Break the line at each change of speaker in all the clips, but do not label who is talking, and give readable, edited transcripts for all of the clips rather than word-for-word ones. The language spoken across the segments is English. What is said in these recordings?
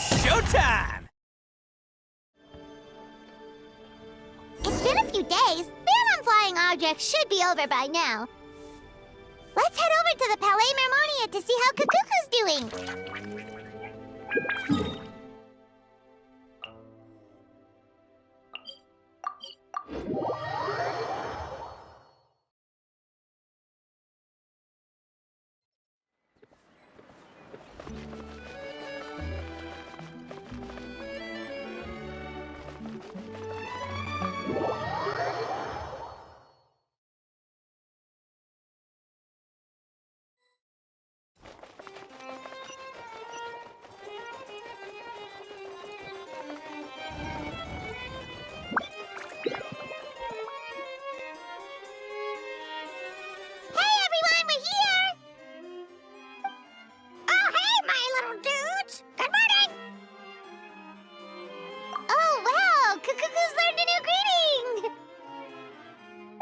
It's showtime!
It's been a few days. Ban on flying objects should be over by now. Let's head over to the Palais Mermonia to see how Kukuku's doing.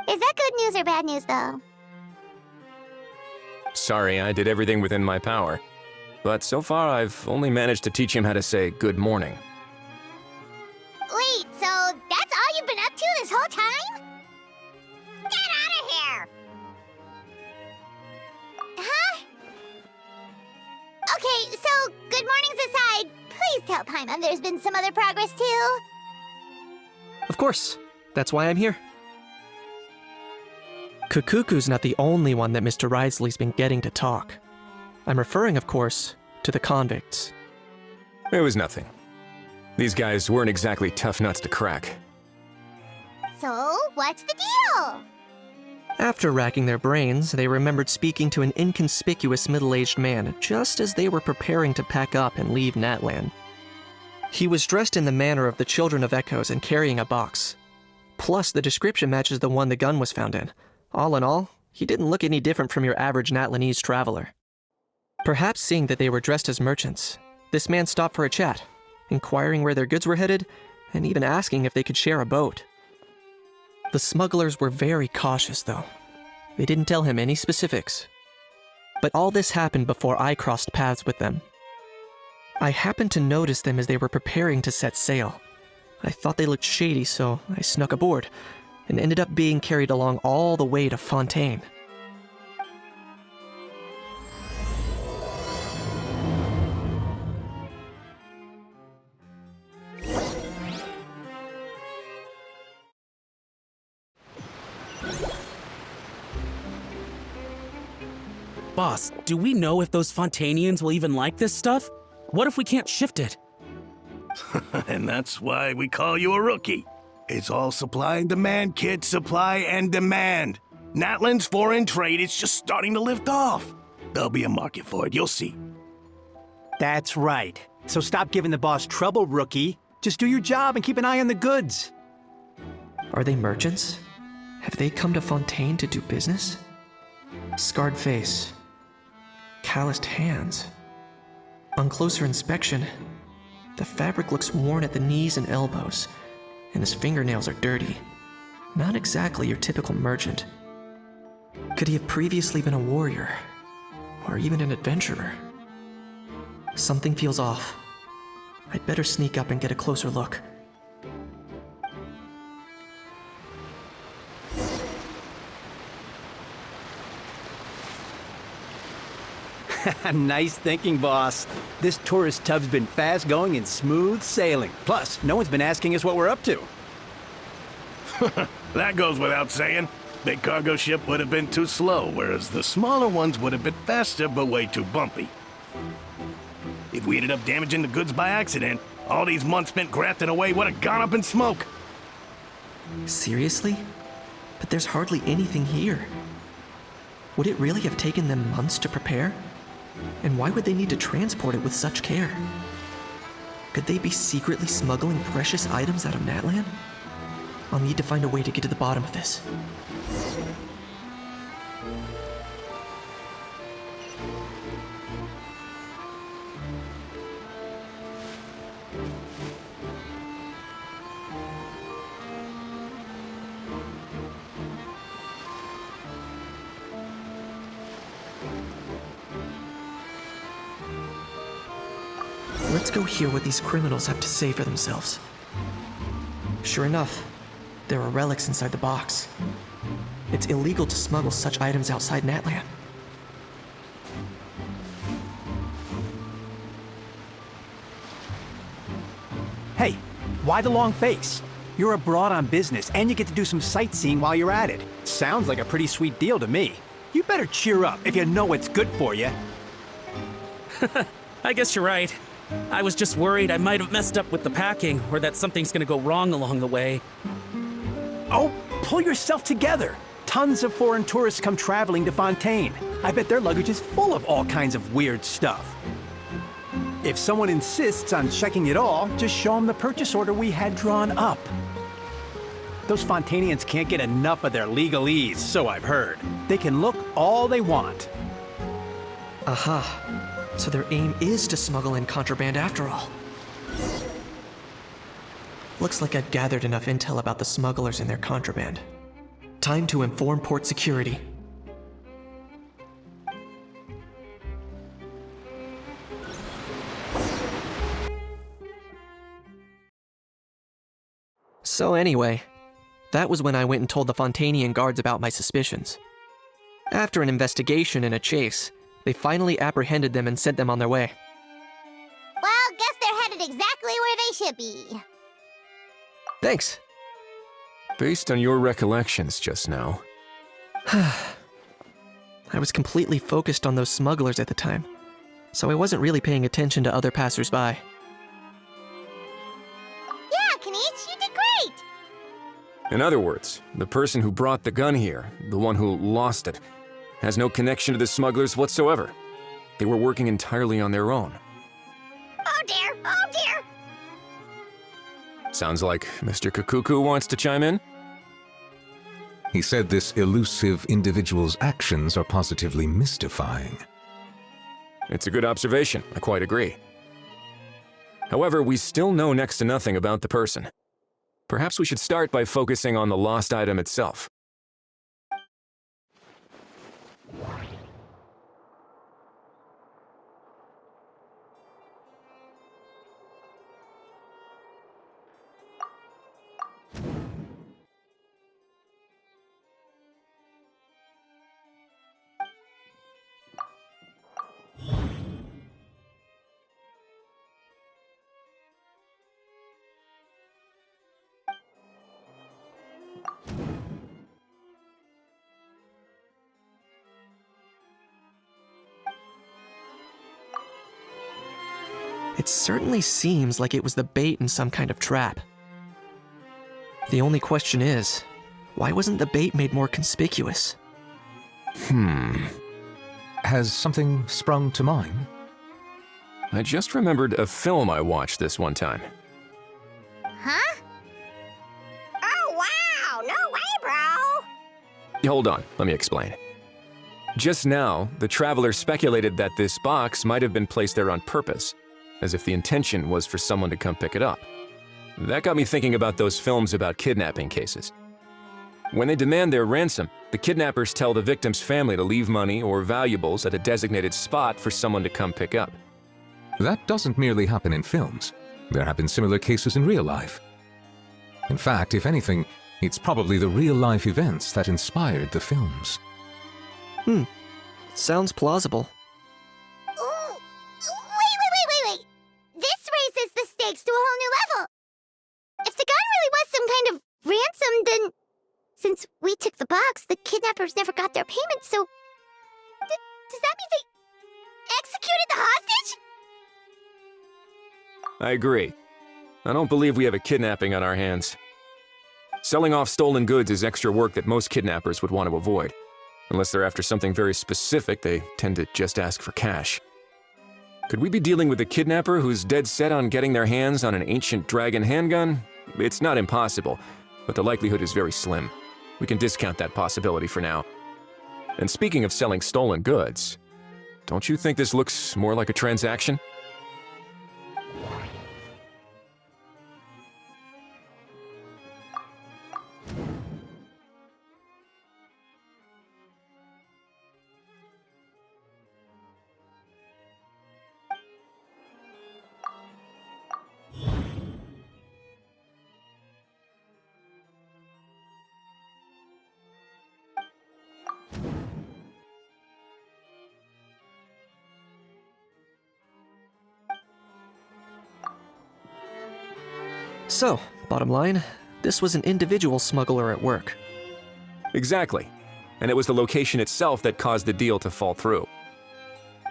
Is that good news or bad news, though?
Sorry, I did everything within my power. But so far, I've only managed to teach him how to say good morning.
Wait, so that's all you've been up to this whole time? Get out of here! Huh? Okay, so good mornings aside, please tell Paimon there's been some other progress, too.
Of course. That's why I'm here. Kukuku's not the only one that Mr. Risley's been getting to talk. I'm referring, of course, to the convicts.
It was nothing. These guys weren't exactly tough nuts to crack.
So, what's the deal?
After racking their brains, they remembered speaking to an inconspicuous middle-aged man just as they were preparing to pack up and leave Natlan. He was dressed in the manner of the Children of Echoes and carrying a box. Plus, the description matches the one the gun was found in. All in all, he didn't look any different from your average Natlanese traveler. Perhaps seeing that they were dressed as merchants, this man stopped for a chat, inquiring where their goods were headed, and even asking if they could share a boat. The smugglers were very cautious, though. They didn't tell him any specifics. But all this happened before I crossed paths with them. I happened to notice them as they were preparing to set sail. I thought they looked shady, so I snuck aboard, and ended up being carried along all the way to Fontaine.
Boss, do we know if those Fontainians will even like this stuff? What if we can't shift it?
And that's why we call you a rookie. It's all supply and demand, kid. Supply and demand. Natlan's foreign trade is just starting to lift off. There'll be a market for it, you'll see.
That's right. So stop giving the boss trouble, rookie. Just do your job and keep an eye on the goods.
Are they merchants? Have they come to Fontaine to do business? Scarred face. Calloused hands. On closer inspection, the fabric looks worn at the knees and elbows, and his fingernails are dirty. Not exactly your typical merchant. Could he have previously been a warrior? Or even an adventurer? Something feels off. I'd better sneak up and get a closer look.
Nice thinking, boss. This tourist tub's been fast-going and smooth sailing. Plus, no one's been asking us what we're up to.
That goes without saying. Big cargo ship would have been too slow, whereas the smaller ones would have been faster but way too bumpy. If we ended up damaging the goods by accident, all these months spent grafting away would have gone up in smoke.
Seriously? But there's hardly anything here. Would it really have taken them months to prepare? And why would they need to transport it with such care? Could they be secretly smuggling precious items out of Natlan? I'll need to find a way to get to the bottom of this. Let's go hear what these criminals have to say for themselves. Sure enough, there are relics inside the box. It's illegal to smuggle such items outside Natlan.
Hey, why the long face? You're abroad on business, and you get to do some sightseeing while you're at it. Sounds like a pretty sweet deal to me. You better cheer up if you know what's good for you.
I guess you're right. I was just worried I might have messed up with the packing, or that something's gonna go wrong along the way.
Oh, pull yourself together. Tons of foreign tourists come traveling to Fontaine. I bet their luggage is full of all kinds of weird stuff. If someone insists on checking it all, just show them the purchase order we had drawn up. Those Fontainians can't get enough of their legalese, so I've heard. They can look all they want.
Aha. So their aim is to smuggle in contraband after all. Looks like I've gathered enough intel about the smugglers and their contraband. Time to inform port security. So anyway, that was when I went and told the Fontainian guards about my suspicions. After an investigation and a chase, they finally apprehended them and sent them on their way.
Well, guess they're headed exactly where they should be.
Thanks.
Based on your recollections just now,
I was completely focused on those smugglers at the time, so I wasn't really paying attention to other passersby.
Yeah, Kanish, you did great!
in other words, the person who brought the gun here, the one who lost it, has no connection to the smugglers whatsoever. They were working entirely on their own.
Oh dear, oh dear!
Sounds like Mr. Kakuku wants to chime in?
He said this elusive individual's actions are positively mystifying.
It's a good observation, I quite agree. However, we still know next to nothing about the person. Perhaps we should start by focusing on the lost item itself.
It certainly seems like it was the bait in some kind of trap. The only question is, why wasn't the bait made more conspicuous?
Has something sprung to mind?
I just remembered a film I watched this one time.
Huh? Oh wow, no way, bro!
Hold on, let me explain. Just now, the traveler speculated that this box might have been placed there on purpose, as if the intention was for someone to come pick it up. That got me thinking about those films about kidnapping cases. When they demand their ransom, the kidnappers tell the victim's family to leave money or valuables at a designated spot for someone to come pick up.
That doesn't merely happen in films. There have been similar cases in real life. In fact, if anything, it's probably the real-life events that inspired the films.
Sounds plausible.
Ooh, wait. This raises the stakes to a whole new level. If the gun really was some kind of ransom, then since we took the box, the kidnappers never got their payment, so does that mean they executed the hostage?
I agree. I don't believe we have a kidnapping on our hands. Selling off stolen goods is extra work that most kidnappers would want to avoid. Unless they're after something very specific, they tend to just ask for cash. Could we be dealing with a kidnapper who's dead set on getting their hands on an ancient dragon handgun? It's not impossible, but the likelihood is very slim. We can discount that possibility for now. And speaking of selling stolen goods, don't you think this looks more like a transaction?
So, bottom line, this was an individual smuggler at work.
Exactly. And it was the location itself that caused the deal to fall through.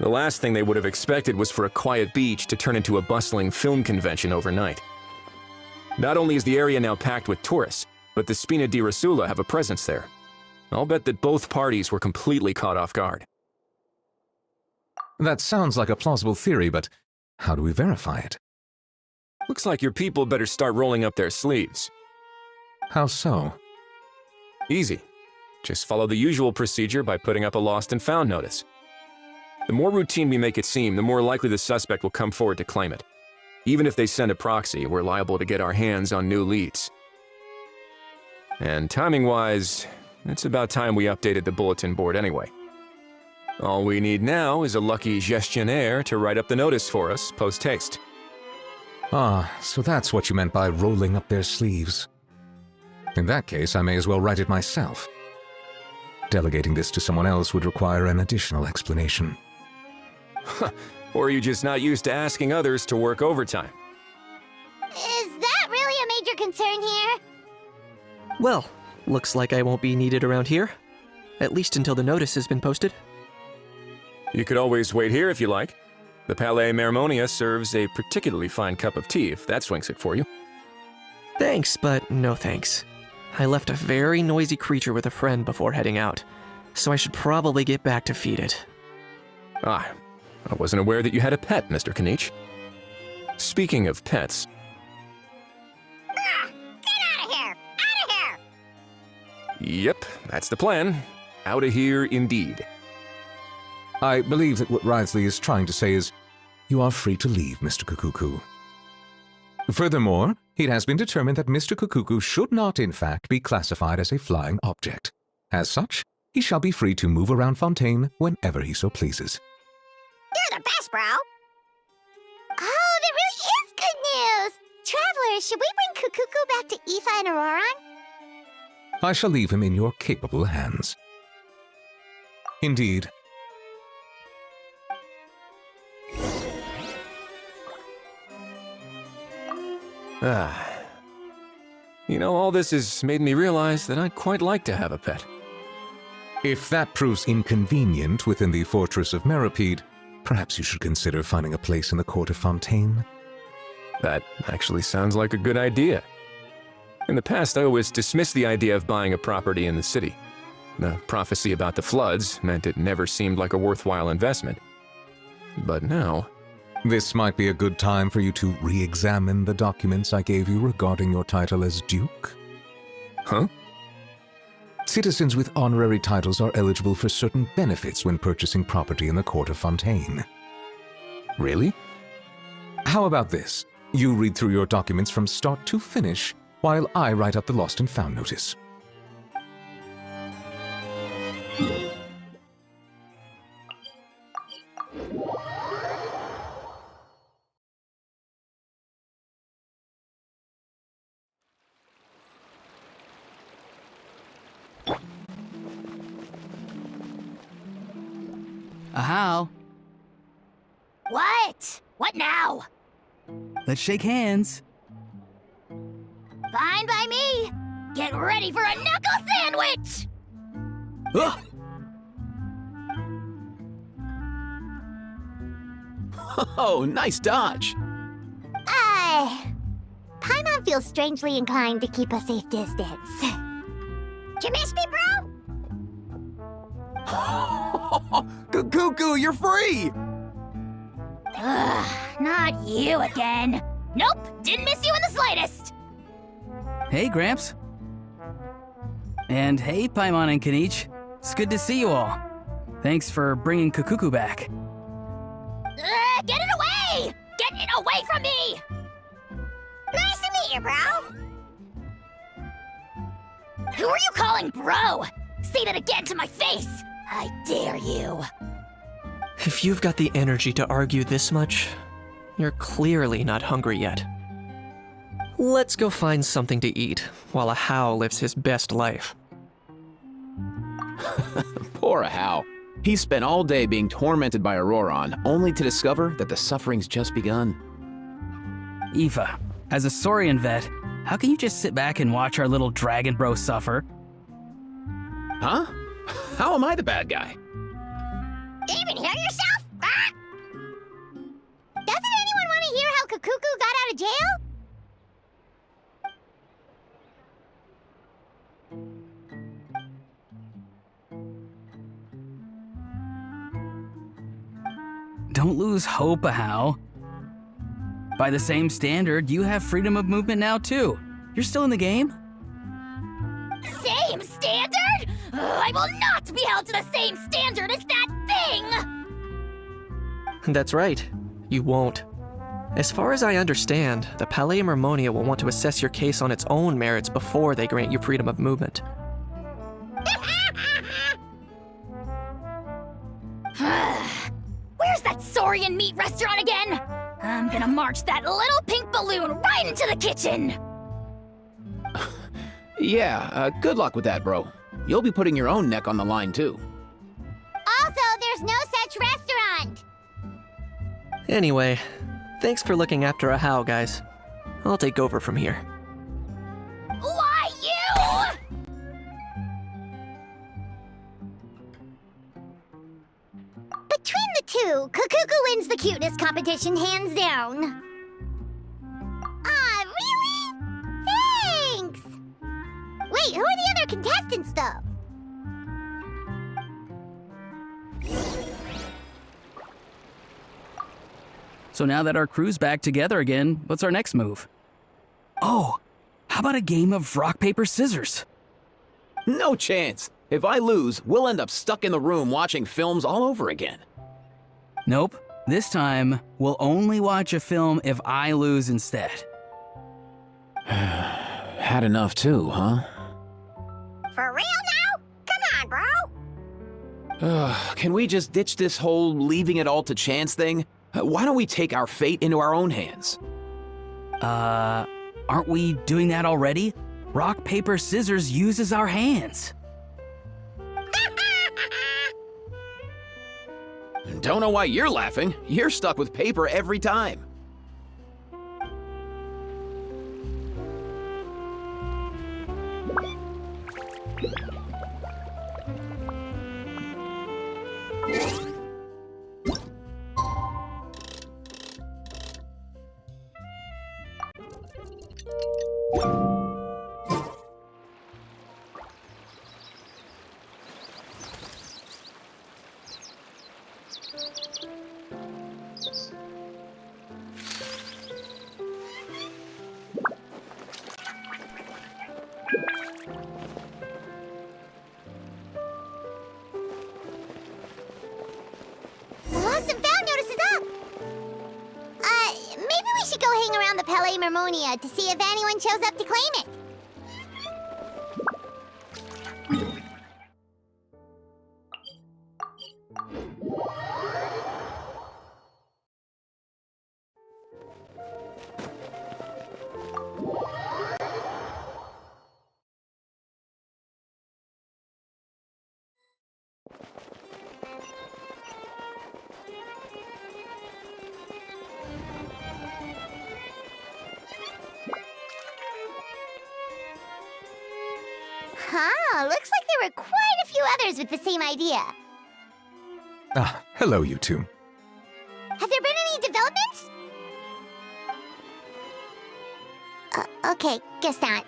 The last thing they would have expected was for a quiet beach to turn into a bustling film convention overnight. Not only is the area now packed with tourists, but the Spina di Rosula have a presence there. I'll bet that both parties were completely caught off guard.
That sounds like a plausible theory, but how do we verify it?
Looks like your people better start rolling up their sleeves.
How so?
Easy. Just follow the usual procedure by putting up a lost and found notice. The more routine we make it seem, the more likely the suspect will come forward to claim it. Even if they send a proxy, we're liable to get our hands on new leads. And timing-wise, it's about time we updated the bulletin board anyway. All we need now is a lucky gestionnaire to write up the notice for us post-haste.
Ah, so that's what you meant by rolling up their sleeves. In that case, I may as well write it myself. Delegating this to someone else would require an additional explanation.
Or are you just not used to asking others to work overtime?
Is that really a major concern here?
Well, looks like I won't be needed around here. At least until the notice has been posted.
You could always wait here if you like. The Palais Mermonia serves a particularly fine cup of tea if that swings it for you.
Thanks, but no thanks. I left a very noisy creature with a friend before heading out, so I should probably get back to feed it.
Ah, I wasn't aware that you had a pet, Mr. Kanich. Speaking of pets...
Get out of here! Out of here!
Yep, that's the plan. Outta here indeed.
I believe that what Wriothesley is trying to say is, you are free to leave, Mr. Kukuku. Furthermore, it has been determined that Mr. Kukuku should not, in fact, be classified as a flying object. As such, he shall be free to move around Fontaine whenever he so pleases.
You're the best, bro! Oh, that really is good news! Travelers, should we bring Kukuku back to Aoife and Auroron?
I shall leave him in your capable hands. Indeed.
You know, all this has made me realize that I'd quite like to have a pet.
If that proves inconvenient within the fortress of Meripede, perhaps you should consider finding a place in the court of Fontaine.
That actually sounds like a good idea. In the past, I always dismissed the idea of buying a property in the city. The prophecy about the floods meant it never seemed like a worthwhile investment. But now...
This might be a good time for you to re-examine the documents I gave you regarding your title as Duke.
Huh?
Citizens with honorary titles are eligible for certain benefits when purchasing property in the court of Fontaine.
Really?
How about this? You read through your documents from start to finish, while I write up the lost and found notice.
How?
What? What now?
Let's shake hands.
Fine by me! Get ready for a knuckle sandwich!
Ugh!
Oh, nice dodge.
Paimon feels strangely inclined to keep a safe distance. Did you miss me, bro?
Cuckoo, you're free!
Ugh, not you again. Nope, didn't miss you in the slightest.
Hey, Gramps. And hey, Paimon and Kanich. It's good to see you all. Thanks for bringing Kukuku back.
Get it away! Get it away from me! Nice to meet you, bro. Who are you calling bro? Say that again to my face! I dare you.
If you've got the energy to argue this much, you're clearly not hungry yet. Let's go find something to eat while Ahau lives his best life.
Poor Ahau. He spent all day being tormented by Auroron, only to discover that the suffering's just begun.
Aoife, As a Saurian vet, how can you just sit back and watch our little dragon bro suffer?
Huh? How am I the bad guy?
You even hear yourself? Ah! Doesn't anyone want to hear how Kukuku got out of jail?
Don't lose hope, Ahau. By the same standard, you have freedom of movement now too. You're still in the game?
Same standard? I will not be held to the same standard as that thing!
That's right. You won't. As far as I understand, the Palais Mermonia will want to assess your case on its own merits before they grant you freedom of movement.
Where's that Saurian meat restaurant again? I'm gonna march that little pink balloon right into the kitchen!
Yeah, good luck with that, bro. You'll be putting your own neck on the line, too.
Also, there's no such restaurant!
Anyway, thanks for looking after Ahau, guys. I'll take over from here.
Why, you? Between the two, Kukuku wins the cuteness competition hands down. Ah, really? Thanks! Wait, who are the other contestants, though?
So now that our crew's back together again, what's our next move? Oh, how about a game of rock, paper, scissors?
No chance. If I lose, we'll end up stuck in the room watching films all over again.
Nope. This time, we'll only watch a film if I lose instead.
Had enough too, huh?
For real now? Come on, bro!
Can we just ditch this whole leaving it all to chance thing? Why don't we take our fate into our own hands?
Aren't we doing that already? Rock, paper, scissors uses our hands.
Don't know why you're laughing. You're stuck with paper every time.
Lost and found notice is up! Maybe we should go hang around the Palais Mermonia to see if anyone shows up to claim it. Huh, looks like there were quite a few others with the same idea.
Ah, hello, you two.
Have there been any developments? Okay, guess not.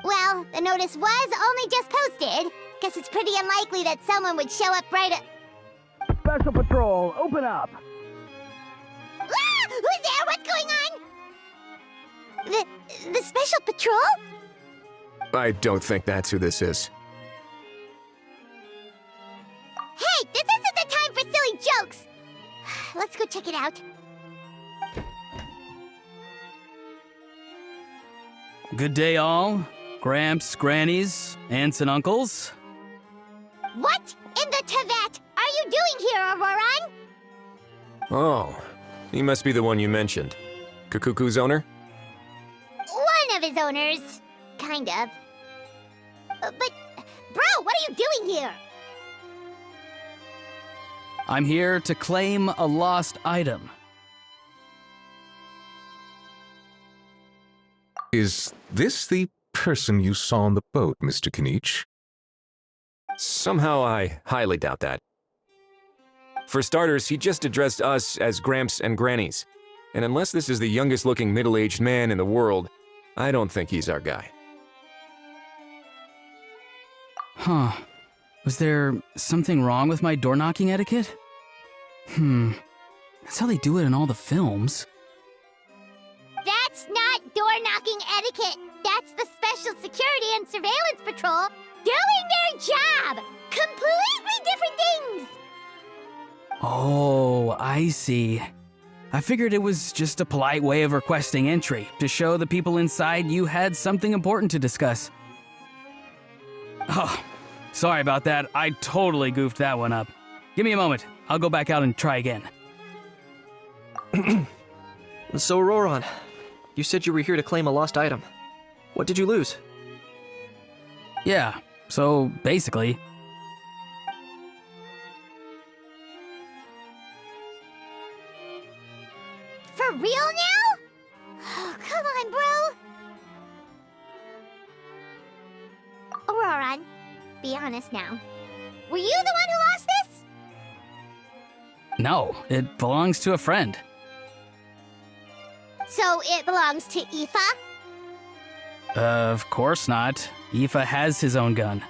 Well, the notice was only just posted. Guess it's pretty unlikely that someone would show up right at...
Special Patrol, open up!
Ah! Who's there? What's going on? The Special Patrol?
I don't think that's who this is.
Hey, this isn't the time for silly jokes! Let's go check it out.
Good day, all. Gramps, grannies, aunts, and uncles.
What in the Tibet are you doing here, Auroran?
Oh, he must be the one you mentioned. Kukuku's owner?
One of his owners. Kind of. But, bro, what are you doing here?
I'm here to claim a lost item.
Is this the person you saw on the boat, Mr. Kinich?
Somehow I highly doubt that. For starters, he just addressed us as Gramps and Grannies. And unless this is the youngest looking middle-aged man in the world, I don't think he's our guy.
Huh. Was there something wrong with my door-knocking etiquette? That's how they do it in all the films.
That's not door-knocking etiquette. That's the Special Security and Surveillance Patrol doing their job. Completely different things.
Oh, I see. I figured it was just a polite way of requesting entry to show the people inside you had something important to discuss. Oh, sorry about that. I totally goofed that one up. Give me a moment. I'll go back out and try again.
So, Roran, you said you were here to claim a lost item. What did you lose?
Yeah, so basically...
For real now? Oh, come on, bro. Auroran, be honest now. Were you the one who lost this?
No, it belongs to a friend.
So it belongs to Aoife?
Of course not. Aoife has his own gun.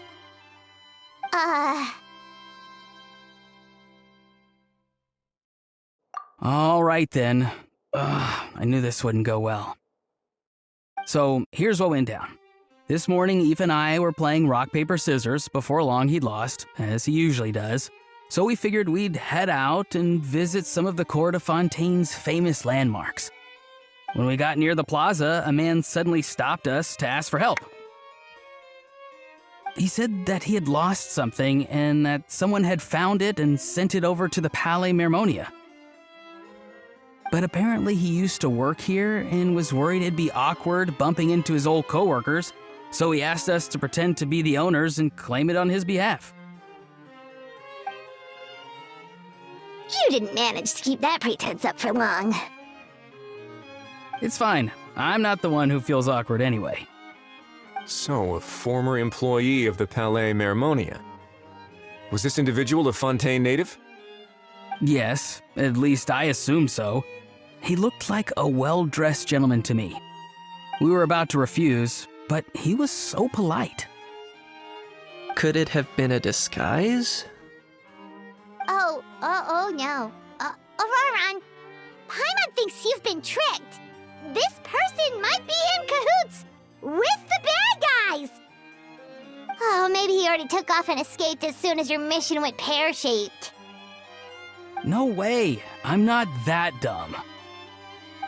All right then. I knew this wouldn't go well. So here's what went down. This morning, Aoife and I were playing rock, paper, scissors. Before long, he'd lost, as he usually does. So we figured we'd head out and visit some of the Cour de Fontaine's famous landmarks. When we got near the plaza, a man suddenly stopped us to ask for help. He said that he had lost something and that someone had found it and sent it over to the Palais Mermonia. But apparently he used to work here and was worried it'd be awkward bumping into his old coworkers, so he asked us to pretend to be the owners and claim it on his behalf.
You didn't manage to keep that pretense up for long.
It's fine. I'm not the one who feels awkward anyway.
So, a former employee of the Palais Mermonia. Was this individual a Fontaine native?
Yes, at least I assume so. He looked like a well-dressed gentleman to me. We were about to refuse, but he was so polite.
Could it have been a disguise?
Oh no. Auroran, Paimon thinks you've been tricked. This person might be in cahoots with the bad guys. Oh, maybe he already took off and escaped as soon as your mission went pear-shaped.
No way. I'm not that dumb.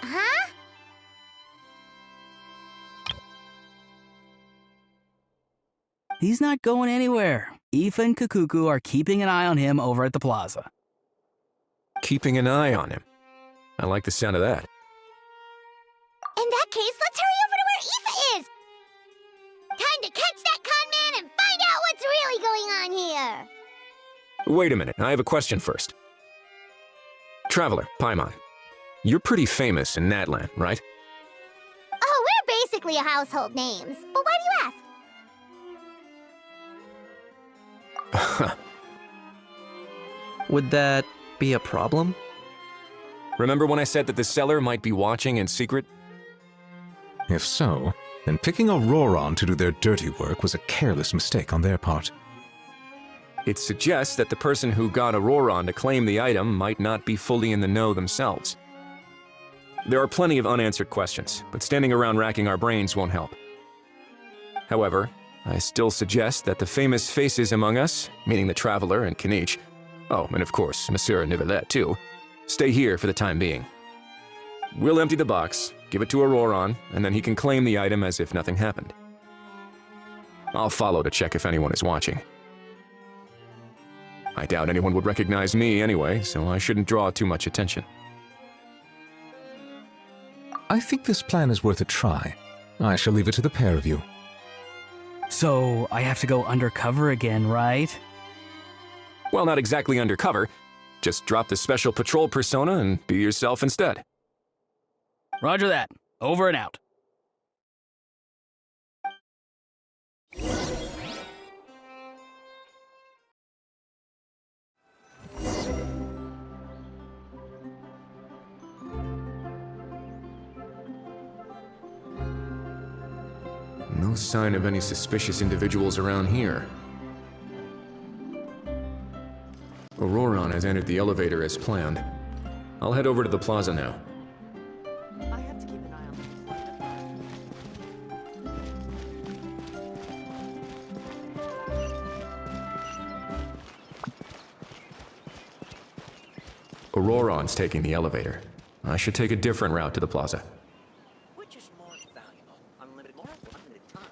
Huh?
He's not going anywhere. Aoife and Kakuku are keeping an eye on him over at the plaza.
Keeping an eye on him. I like the sound of that.
In that case, let's hurry over to where Aoife is. Time to catch that con man and find out what's really going on here.
Wait a minute, I have a question first. Traveler, Paimon, you're pretty famous in Natlan, right?
Oh, we're basically a household names. But why do you ask?
Would that be a problem?
Remember when I said that the seller might be watching in secret?
If so, then picking Auroran to do their dirty work was a careless mistake on their part.
It suggests that the person who got Auroran to claim the item might not be fully in the know themselves. There are plenty of unanswered questions, but standing around racking our brains won't help. However, I still suggest that the famous faces among us, meaning the Traveler and Kinich, oh, and of course, Monsieur Nivelet too, stay here for the time being. We'll empty the box, give it to Auroran, and then he can claim the item as if nothing happened. I'll follow to check if anyone is watching. I doubt anyone would recognize me anyway, so I shouldn't draw too much attention.
I think this plan is worth a try. I shall leave it to the pair of you.
So, I have to go undercover again, right?
Well, not exactly undercover. Just drop the special patrol persona and be yourself instead.
Roger that. Over and out.
No sign of any suspicious individuals around here. Auroron has entered the elevator as planned. I'll head over to the plaza now.
I have to keep an eye on them.
Auroron's taking the elevator. I should take a different route to the plaza.
Which is more valuable? Unlimited more or unlimited time?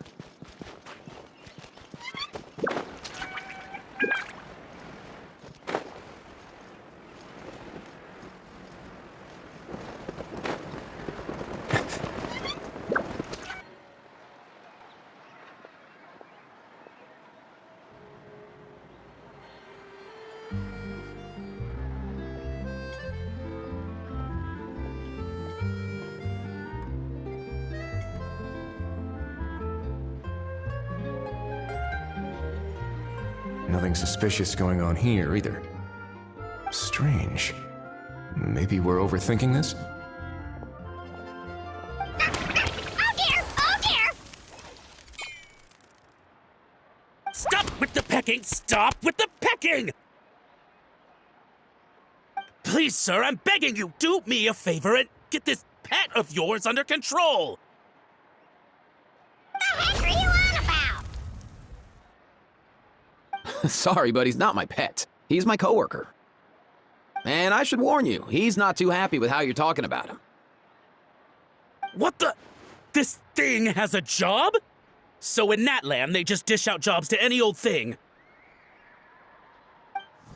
Nothing suspicious going on here, either. Strange. Maybe we're overthinking this?
Oh dear! Oh dear!
Stop with the pecking! Stop with the pecking! Please, sir, I'm begging you, do me a favor and get this pet of yours under control!
The heck are you on about?
Sorry, but he's not my pet. He's my coworker. And I should warn you, he's not too happy with how you're talking about him.
What the? This thing has a job? So in Natland, they just dish out jobs to any old thing.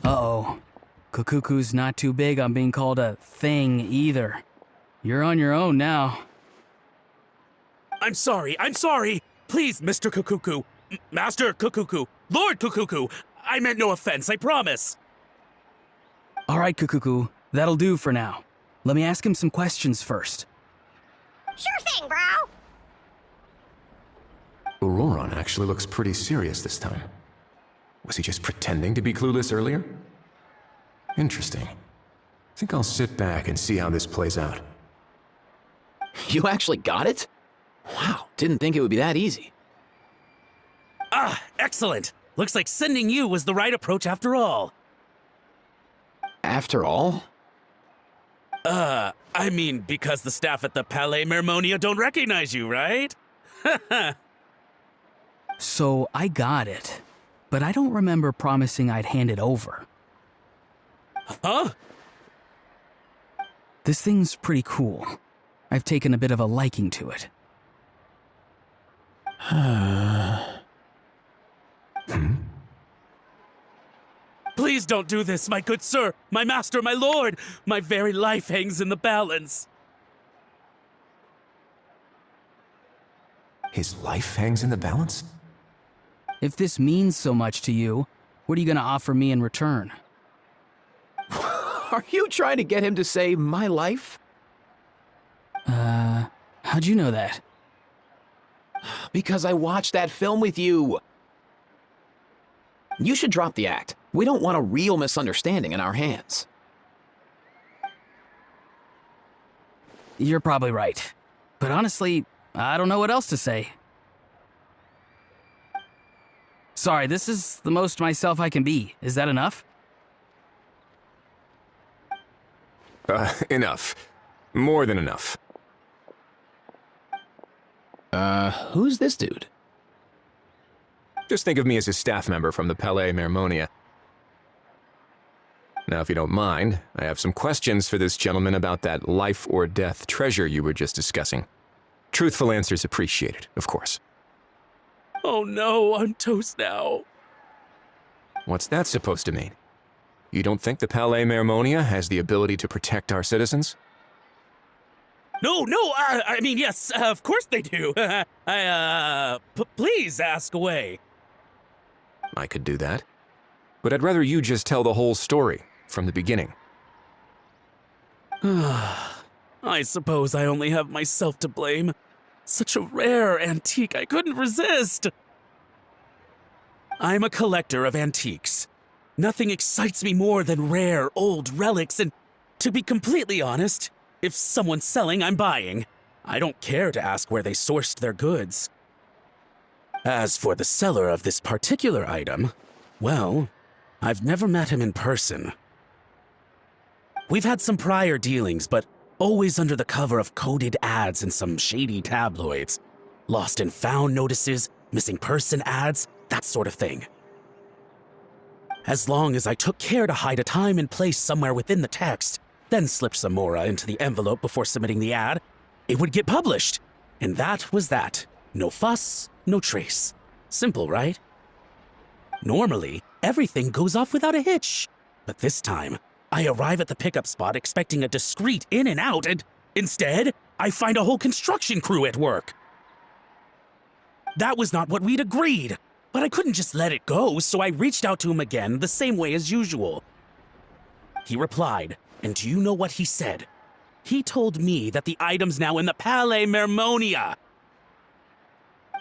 Uh-oh. Kukuku's not too big on being called a thing either. You're on your own now.
I'm sorry. Please, Mr. Kukuku. Master Kukuku. Lord Kukuku. I meant no offense, I promise.
All right, Kukuku. That'll do for now. Let me ask him some questions first.
Sure thing, bro.
Auroron actually looks pretty serious this time. Was he just pretending to be clueless earlier? Interesting. Think I'll sit back and see how this plays out.
You actually got it? Wow, didn't think it would be that easy.
Ah, excellent. Looks like sending you was the right approach after all.
After all?
I mean, because the staff at the Palais Mermonia don't recognize you, right?
So I got it, but I don't remember promising I'd hand it over.
Huh?
This thing's pretty cool. I've taken a bit of a liking to it.
Please don't do this, my good sir, my master, my lord. My very life hangs in the balance.
His life hangs in the balance?
If this means so much to you, what are you gonna offer me in return?
Are you trying to get him to say my life?
How'd you know that?
Because I watched that film with you. You should drop the act. We don't want a real misunderstanding in our hands.
You're probably right. But honestly, I don't know what else to say. Sorry, this is the most myself I can be. Is that enough?
Enough. More than enough.
Who's this dude?
Just think of me as a staff member from the Palais Mermonia. Now, if you don't mind, I have some questions for this gentleman about that life or death treasure you were just discussing. Truthful answers appreciated, of course.
Oh no, I'm toast now.
What's that supposed to mean? You don't think the Palais Mermonia has the ability to protect our citizens?
No, I mean, yes, of course they do. Please ask away.
I could do that. But I'd rather you just tell the whole story, from the beginning.
I suppose I only have myself to blame. Such a rare antique, I couldn't resist. I'm a collector of antiques. Nothing excites me more than rare, old relics, and to be completely honest, if someone's selling, I'm buying. I don't care to ask where they sourced their goods. As for the seller of this particular item, well, I've never met him in person. We've had some prior dealings, but always under the cover of coded ads in some shady tabloids. Lost and found notices, missing person ads, that sort of thing. As long as I took care to hide a time and place somewhere within the text, then slipped some mora into the envelope before submitting the ad, it would get published. And that was that. No fuss, no trace. Simple, right? Normally, everything goes off without a hitch. But this time, I arrive at the pickup spot expecting a discreet in and out, and instead, I find a whole construction crew at work. That was not what we'd agreed, but I couldn't just let it go, so I reached out to him again the same way as usual. He replied, and do you know what he said? He told me that the item's now in the Palais Mermonia.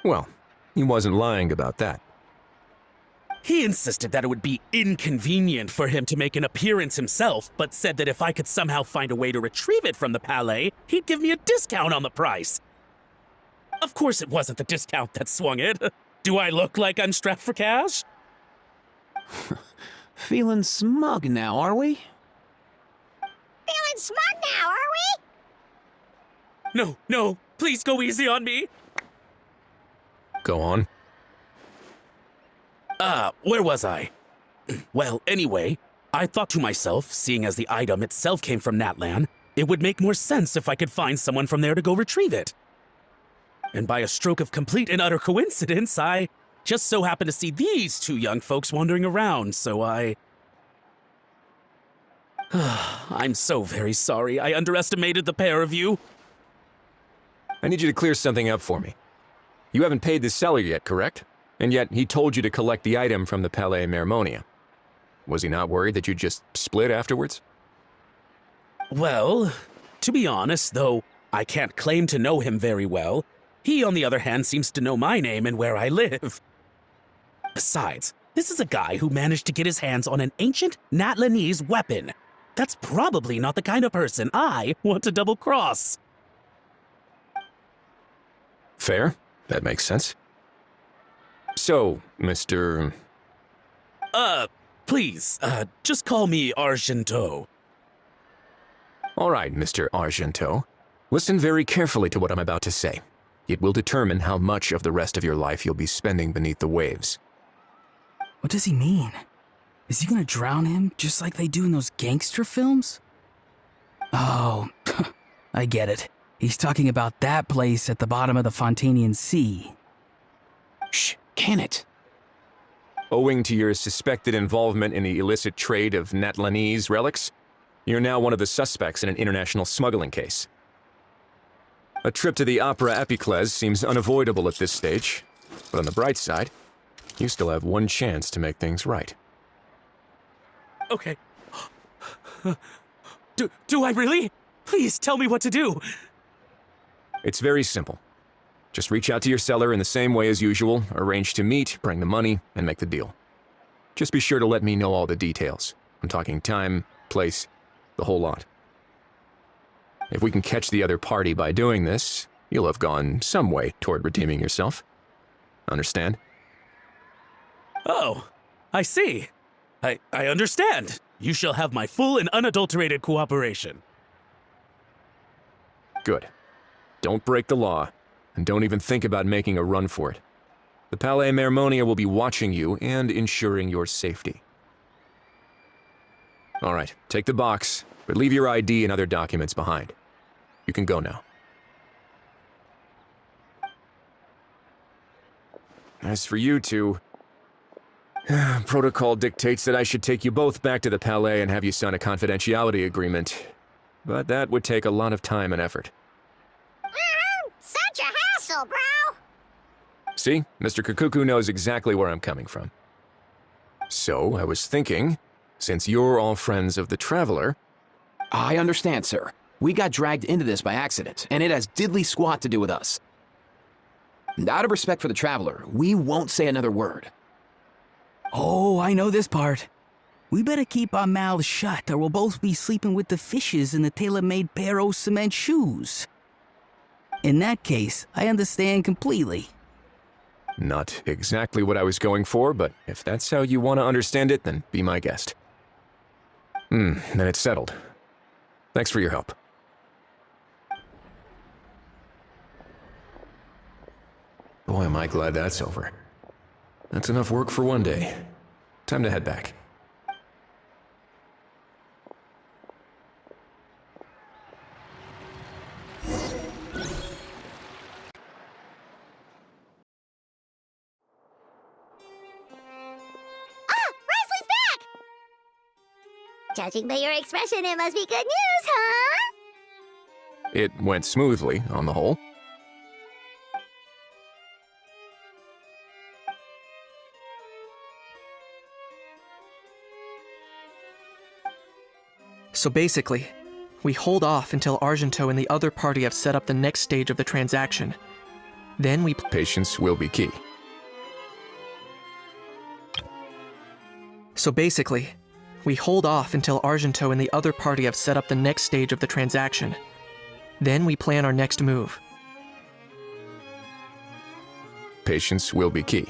Well, he wasn't lying about that.
He insisted that it would be inconvenient for him to make an appearance himself, but said that if I could somehow find a way to retrieve it from the Palais, he'd give me a discount on the price. Of course it wasn't the discount that swung it. Do I look like I'm strapped for cash?
Feeling smug now, are we?
Feeling smug now, are we?
No, please go easy on me.
Go on.
Where was I? Well, anyway, I thought to myself, seeing as the item itself came from Natlan, it would make more sense if I could find someone from there to go retrieve it. And by a stroke of complete and utter coincidence, I just so happened to see these two young folks wandering around, so I'm so very sorry I underestimated the pair of you.
I need you to clear something up for me. You haven't paid the seller yet, correct? And yet he told you to collect the item from the Palais Mermonia. Was he not worried that you'd just split afterwards?
Well, to be honest, though I can't claim to know him very well, he, on the other hand, seems to know my name and where I live. Besides, this is a guy who managed to get his hands on an ancient Natlanese weapon. That's probably not the kind of person I want to double-cross.
Fair. That makes sense. So, Mr.
Please, just call me Argento.
All right, Mr. Argento. Listen very carefully to what I'm about to say. It will determine how much of the rest of your life you'll be spending beneath the waves.
What does he mean? Is he gonna drown him just like they do in those gangster films? Oh, I get it. He's talking about that place at the bottom of the Fontanian Sea.
Shh, can it?
Owing to your suspected involvement in the illicit trade of Natlanese relics, you're now one of the suspects in an international smuggling case. A trip to the Opera Epiclese seems unavoidable at this stage, but on the bright side, you still have one chance to make things right.
Okay. Do I really? Please tell me what to do.
It's very simple. Just reach out to your seller in the same way as usual, arrange to meet, bring the money, and make the deal. Just be sure to let me know all the details. I'm talking time, place, the whole lot. If we can catch the other party by doing this, you'll have gone some way toward redeeming yourself. Understand?
Oh, I see. I understand. You shall have my full and unadulterated cooperation.
Good. Don't break the law, and don't even think about making a run for it. The Palais Mermonia will be watching you and ensuring your safety. All right, take the box, but leave your ID and other documents behind. You can go now. As for you two, protocol dictates that I should take you both back to the Palais and have you sign a confidentiality agreement. But that would take a lot of time and effort.
Such a hassle, bro!
See? Mr. Kukuku knows exactly where I'm coming from. So, I was thinking, since you're all friends of the Traveler...
I understand, sir. We got dragged into this by accident, and it has diddly squat to do with us. And out of respect for the Traveler, we won't say another word.
Oh, I know this part. We better keep our mouths shut, or we'll both be sleeping with the fishes in the tailor-made pair of cement shoes. In that case, I understand completely.
Not exactly what I was going for, but if that's how you want to understand it, then be my guest. Then it's settled. Thanks for your help. Boy, am I glad that's over. That's enough work for one day. Time to head back.
Judging by your expression, it must be good news, huh?
It went smoothly, on the whole.
So basically, we hold off until Argento and the other party have set up the next stage of the transaction. Then we...
Patience will be key.
So basically, we hold off until Argento and the other party have set up the next stage of the transaction. Then we plan our next move.
Patience will be key.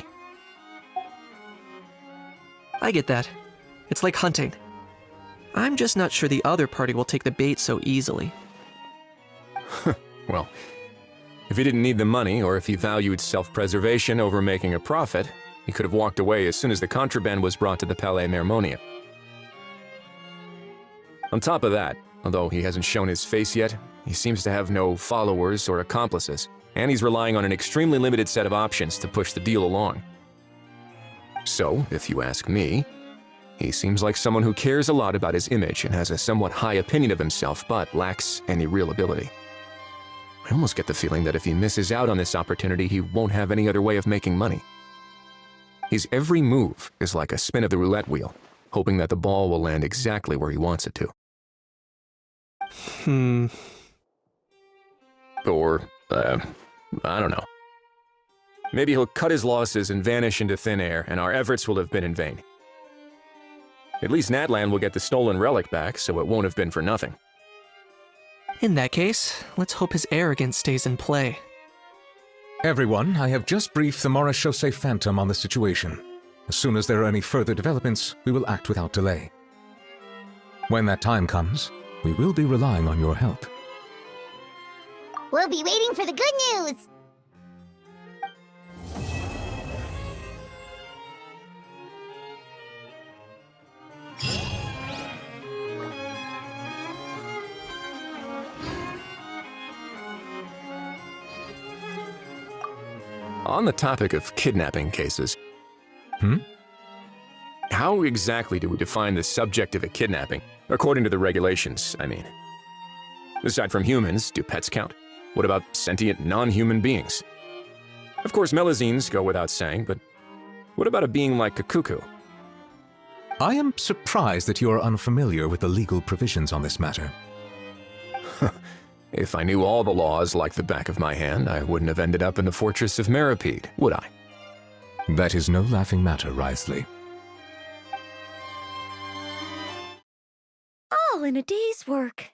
I get that. It's like hunting. I'm just not sure the other party will take the bait so easily.
Well, if he didn't need the money, or if he valued self-preservation over making a profit, he could have walked away as soon as the contraband was brought to the Palais Mermonia. On top of that, although he hasn't shown his face yet, he seems to have no followers or accomplices, and he's relying on an extremely limited set of options to push the deal along. So, if you ask me, he seems like someone who cares a lot about his image and has a somewhat high opinion of himself, but lacks any real ability. I almost get the feeling that if he misses out on this opportunity, he won't have any other way of making money. His every move is like a spin of the roulette wheel, hoping that the ball will land exactly where he wants it to. Or, I don't know. Maybe he'll cut his losses and vanish into thin air, and our efforts will have been in vain. At least Natlan will get the stolen relic back, so it won't have been for nothing.
In that case, let's hope his arrogance stays in play.
Everyone, I have just briefed the Marechaussee Phantom on the situation. As soon as there are any further developments, we will act without delay. When that time comes, we will be relying on your help.
We'll be waiting for the good news!
On the topic of kidnapping cases... How exactly do we define the subject of a kidnapping? According to the regulations, I mean. Aside from humans, do pets count? What about sentient non-human beings? Of course, Melazines go without saying, but what about a being like Kukuku?
I am surprised that you are unfamiliar with the legal provisions on this matter.
If I knew all the laws like the back of my hand, I wouldn't have ended up in the fortress of Meripede, would I?
That is no laughing matter, Wriothesley.
All in a day's work.